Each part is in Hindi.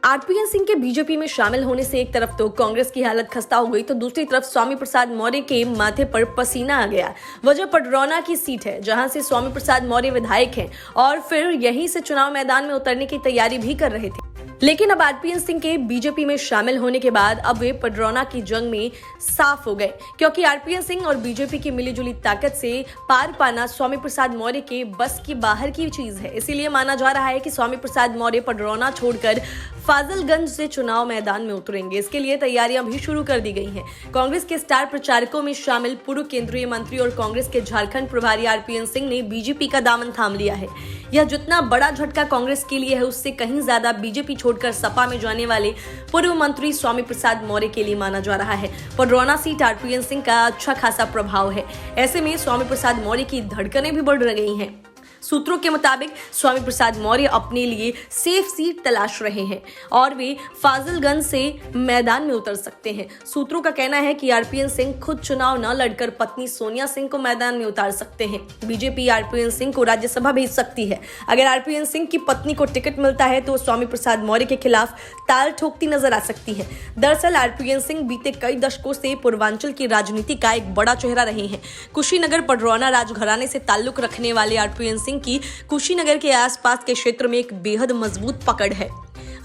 आरपीएन सिंह के बीजेपी में शामिल होने से एक तरफ तो कांग्रेस की हालत खस्ता हो गई तो दूसरी तरफ स्वामी प्रसाद मौर्य के माथे पर पसीना आ गया। वजह पडरौना की सीट है, जहां से स्वामी प्रसाद मौर्य विधायक हैं और फिर यहीं से चुनाव मैदान में उतरने की तैयारी भी कर रहे थे। लेकिन अब आरपीएन सिंह के बीजेपी में शामिल होने के बाद अब वे पडरौना की जंग में साफ हो गए, क्योंकि आरपीएन सिंह और बीजेपी की मिलीजुली ताकत से पार पाना स्वामी प्रसाद मौर्य के बस की बाहर की चीज है। इसीलिए माना जा रहा है कि स्वामी प्रसाद मौर्य पडरौना छोड़कर फाजिलगंज से चुनाव मैदान में उतरेंगे। इसके लिए तैयारियां भी शुरू कर दी गई हैं। कांग्रेस के स्टार प्रचारकों में शामिल पूर्व केंद्रीय मंत्री और कांग्रेस के झारखंड प्रभारी आरपीएन सिंह ने बीजेपी का दामन थाम लिया है। यह जितना बड़ा झटका कांग्रेस के लिए है, उससे कहीं ज्यादा बीजेपी छोड़कर सपा में जाने वाले पूर्व मंत्री स्वामी प्रसाद मौर्य के लिए माना जा रहा है। पडरौना सीट आरपीएन सिंह का अच्छा खासा प्रभाव है। ऐसे में स्वामी प्रसाद मौर्य की धड़कनें भी बढ़ गई हैं। सूत्रों के मुताबिक स्वामी प्रसाद मौर्य अपने लिए सेफ सीट तलाश रहे हैं और वे फाजिलगंज से मैदान में उतर सकते हैं। सूत्रों का कहना है कि आरपीएन सिंह खुद चुनाव न लड़कर पत्नी सोनिया सिंह को मैदान में उतार सकते हैं। बीजेपी आरपीएन सिंह को राज्यसभा भेज सकती है। अगर आरपीएन सिंह की पत्नी को टिकट मिलता है तो स्वामी प्रसाद मौर्य के खिलाफ ताल ठोकती नजर आ सकती है। दरअसल आरपीएन सिंह बीते कई दशकों से पूर्वांचल की राजनीति का एक बड़ा चेहरा रहे हैं। कुशीनगर पडरौना राजघराने से ताल्लुक रखने वाले आरपीएन सिंह की कुशीनगर के आसपास के क्षेत्र में एक बेहद मजबूत पकड़ है।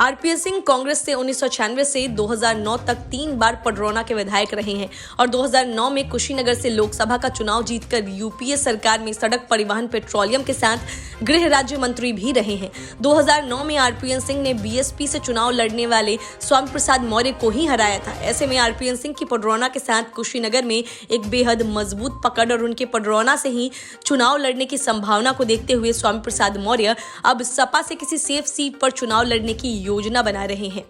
आरपीएन सिंह कांग्रेस से 1996 से 2009 तक 3 बार पडरौना के विधायक रहे हैं और 2009 में कुशीनगर से लोकसभा का चुनाव जीतकर यूपीए सरकार में सड़क परिवहन पेट्रोलियम के साथ गृह राज्य मंत्री भी रहे हैं। 2009 में आरपीएन सिंह ने बीएसपी से चुनाव लड़ने वाले स्वामी प्रसाद मौर्य को ही हराया था। ऐसे में आरपीएन सिंह की पडरौना के साथ कुशीनगर में एक बेहद मजबूत पकड़ और उनके पडरौना से ही चुनाव लड़ने की संभावना को देखते हुए स्वामी प्रसाद मौर्य अब सपा से किसी सेफ सीट पर चुनाव लड़ने की योजना बना रहे हैं।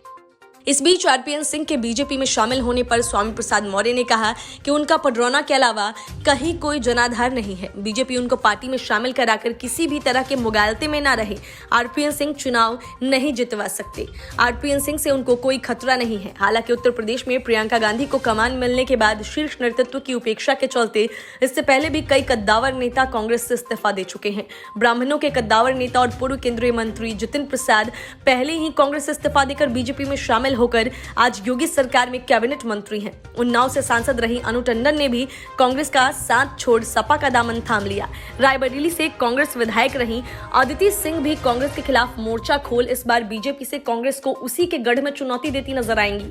इस बीच आरपीएन सिंह के बीजेपी में शामिल होने पर स्वामी प्रसाद मौर्य ने कहा कि उनका पडरौना के अलावा कहीं कोई जनाधार नहीं है। बीजेपी उनको पार्टी में शामिल कराकर किसी भी तरह के मुगालते में ना रहे। आरपीएन सिंह चुनाव नहीं जितवा सकते। आरपीएन सिंह से उनको कोई खतरा नहीं है। हालांकि उत्तर प्रदेश में प्रियंका गांधी को कमान मिलने के बाद शीर्ष नेतृत्व की उपेक्षा के चलते इससे पहले भी कई कद्दावर नेता कांग्रेस से इस्तीफा दे चुके हैं। ब्राह्मणों के कद्दावर नेता और पूर्व केंद्रीय मंत्री जितिन प्रसाद पहले ही कांग्रेस से इस्तीफा देकर बीजेपी में शामिल होकर आज योगी सरकार में कैबिनेट मंत्री हैं। उन्नाव से सांसद रही अनु टंडन ने भी कांग्रेस का साथ छोड़ सपा का दामन थाम लिया। रायबरेली से कांग्रेस विधायक रही अदिति सिंह भी कांग्रेस के खिलाफ मोर्चा खोल इस बार बीजेपी से कांग्रेस को उसी के गढ़ में चुनौती देती नजर आएंगी।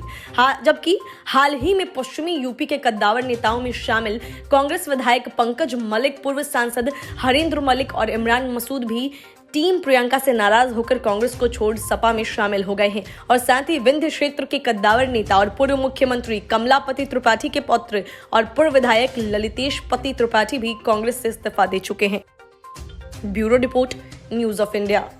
जबकि हाल ही में पश्चिमी यूपी के कद्दावर नेताओं में शामिल कांग्रेस विधायक पंकज मलिक, पूर्व सांसद हरेंद्र मलिक और इमरान मसूद भी टीम प्रियंका से नाराज होकर कांग्रेस को छोड़ सपा में शामिल हो गए हैं। और साथ ही विंध्य क्षेत्र के कद्दावर नेता और पूर्व मुख्यमंत्री कमलापति त्रिपाठी के पुत्र और पूर्व विधायक ललितेश पति त्रिपाठी भी कांग्रेस से इस्तीफा दे चुके हैं। Bureau report, news of India.